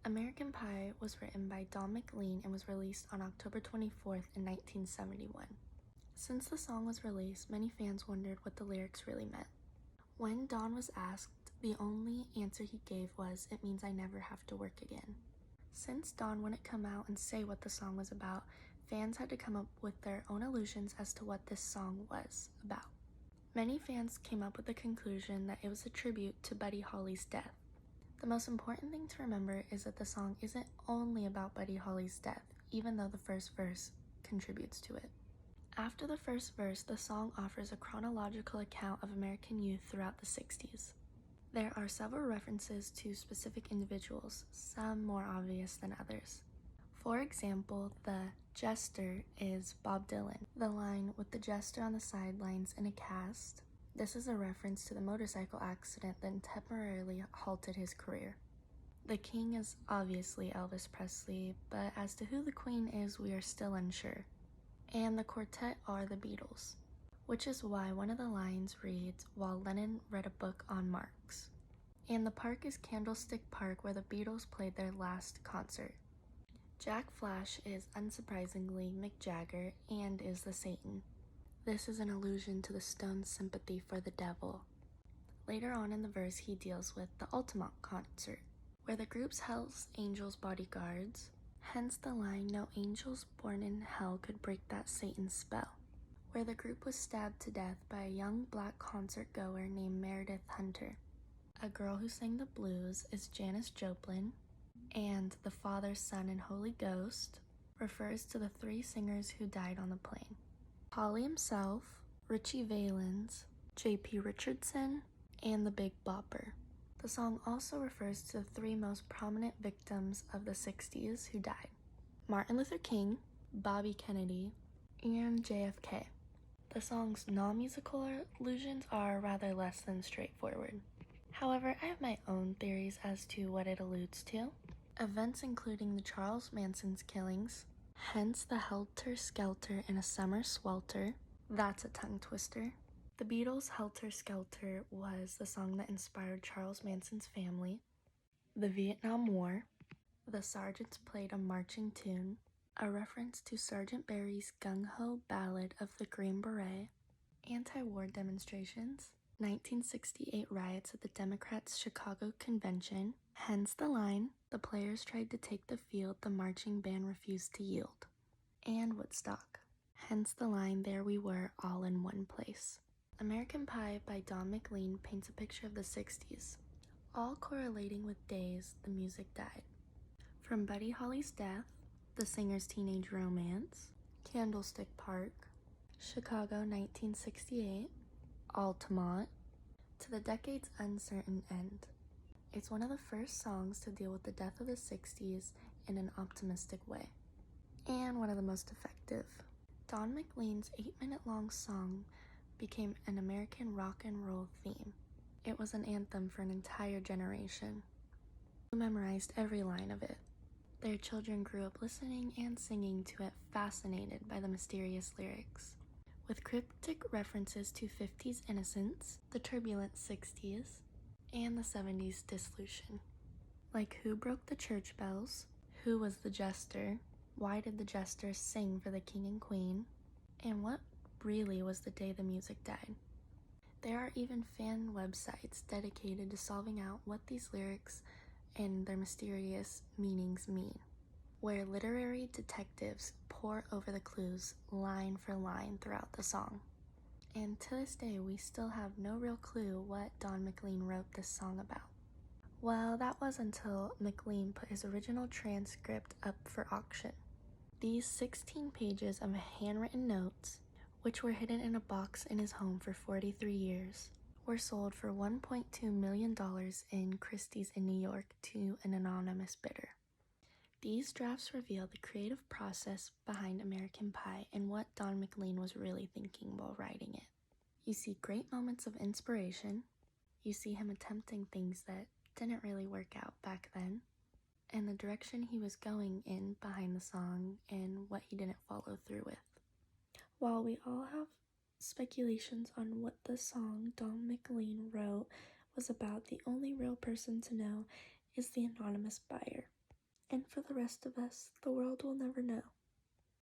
American Pie was written by Don McLean and was released on October 24th in 1971. Since the song was released, many fans wondered what the lyrics really meant. When Don was asked, the only answer he gave was, "It means I never have to work again." Since Don wouldn't come out and say what the song was about, fans had to come up with their own illusions as to what this song was about. Many fans came up with the conclusion that it was a tribute to Buddy Holly's death. The most important thing to remember is that the song isn't only about Buddy Holly's death, even though the first verse contributes to it. After the first verse, the song offers a chronological account of American youth throughout the 60s. There are several references to specific individuals, some more obvious than others. For example, the jester is Bob Dylan. The line, "with the jester on the sidelines in a cast," this is a reference to the motorcycle accident that temporarily halted his career. The king is obviously Elvis Presley, but as to who the queen is, we are still unsure. And the quartet are the Beatles, which is why one of the lines reads, "while Lennon read a book on Marx." And the park is Candlestick Park, where the Beatles played their last concert. Jack Flash is unsurprisingly Mick Jagger and is the Satan. This is an allusion to the Stones' sympathy for the devil. Later on in the verse, he deals with the Altamont concert, where the group's Hell's Angels bodyguards, hence the line, "no angels born in hell could break that Satan's spell," where the group was stabbed to death by a young black concert goer named Meredith Hunter. A girl who sang the blues is Janis Joplin, and the Father, Son, and Holy Ghost refers to the three singers who died on the plane. Holly himself, Richie Valens, J.P. Richardson, and the Big Bopper. The song also refers to the three most prominent victims of the 60s who died: Martin Luther King, Bobby Kennedy, and JFK. The song's non-musical allusions are rather less than straightforward. However, I have my own theories as to what it alludes to. Events including the Charles Manson's killings, hence the Helter Skelter in a Summer Swelter. That's a tongue twister. The Beatles' Helter Skelter was the song that inspired Charles Manson's family. The Vietnam War. The Sergeants played a marching tune, a reference to Sergeant Barry's gung-ho ballad of the Green Beret. Anti-war demonstrations. 1968 riots at the Democrats' Chicago convention, hence the line, "the players tried to take the field, the marching band refused to yield." And Woodstock, hence the line, "there we were, all in one place." American Pie by Don McLean paints a picture of the 60s, all correlating with days the music died. From Buddy Holly's death, the singer's teenage romance, Candlestick Park, Chicago 1968, Altamont, to the decade's uncertain end. It's one of the first songs to deal with the death of the 60s in an optimistic way, and one of the most effective. Don McLean's 8-minute-long song became an American rock and roll theme. It was an anthem for an entire generation, who memorized every line of it. Their children grew up listening and singing to it, fascinated by the mysterious lyrics. With cryptic references to 50s innocence, the turbulent 60s, and the 70s dissolution. Like who broke the church bells, who was the jester, why did the jester sing for the king and queen, and what really was the day the music died. There are even fan websites dedicated to solving out what these lyrics and their mysterious meanings mean, where literary detectives pore over the clues line for line throughout the song. And to this day, we still have no real clue what Don McLean wrote this song about. Well, that was until McLean put his original transcript up for auction. These 16 pages of handwritten notes, which were hidden in a box in his home for 43 years, were sold for $1.2 million in Christie's in New York to an anonymous bidder. These drafts reveal the creative process behind American Pie and what Don McLean was really thinking while writing it. You see great moments of inspiration, you see him attempting things that didn't really work out back then, and the direction he was going in behind the song and what he didn't follow through with. While we all have speculations on what the song Don McLean wrote was about, the only real person to know is the anonymous buyer. for the rest of us, the world will never know.